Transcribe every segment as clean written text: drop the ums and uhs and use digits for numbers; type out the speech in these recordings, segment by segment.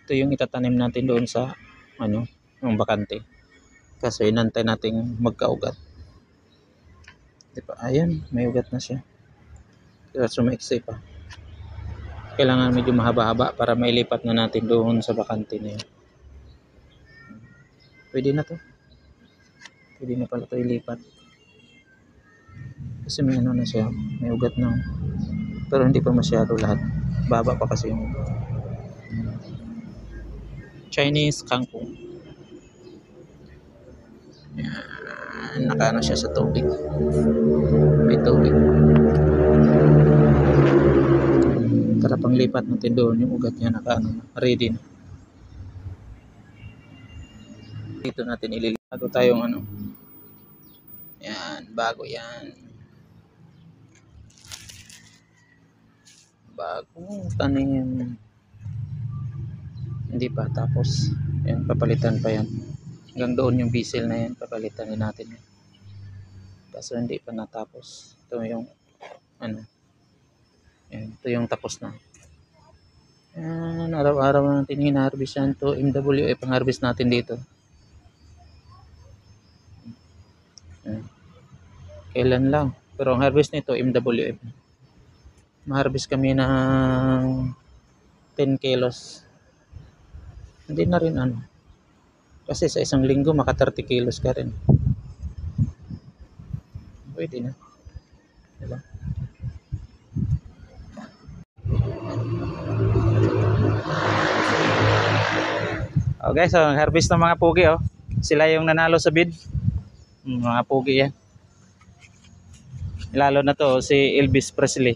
Ito yung itatanim natin doon sa yung bakante. Kaso inantay nating magkaugat. Diba? Ayan, may ugat na siya. Kaso maiksi pa. Kailangan medyo mahaba-haba para mailipat na natin doon sa bakante na yun. Pwede na to. Pwede na pala to ilipat. Kasi may na siya. May ugat na. Pero hindi pa masyado lahat. Baba pa kasi yung Chinese kangkong. Yan. Nakaano siya sa tubig. May tubig. Para panglipat natin doon yung ugat niya nakaano na. Ready na. Dito natin ililipat. Bago tayong Yan. Bago yan. Bagong tanim. Hindi pa tapos. Yan. Papalitan pa yan. Hanggang doon yung bisil na yan. Papalitan din natin yan. Kaso hindi pa natapos. Ito yung yan, ito yung tapos na. Yan, araw-araw natin hinarvest yan to MWF ang harvest natin dito. Yan. Kailan lang. Pero ang harvest nito MWF. Ma-harvest kami ng 10 kilos. Hindi na rin kasi sa isang linggo maka 30 kilos ka rin. Pwede na. Diba? Okay, so harvest ng mga pugi Sila yung nanalo sa bid. Mga pugi yan. Lalo na to si Elvis Presley.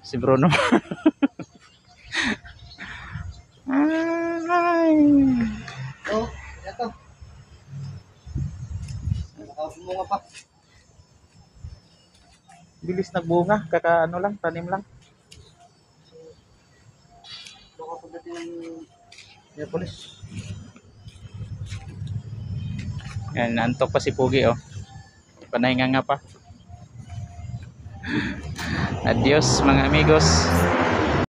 Si Bruno. Ay. Oh, ito. Nakabumunga pa. Bilis nagbunga, kakaano lang, tanim lang. Baka pagdating ng Neapolis. Yan, antok pa si Pugi Panahinga nga pa. Adios mga amigos.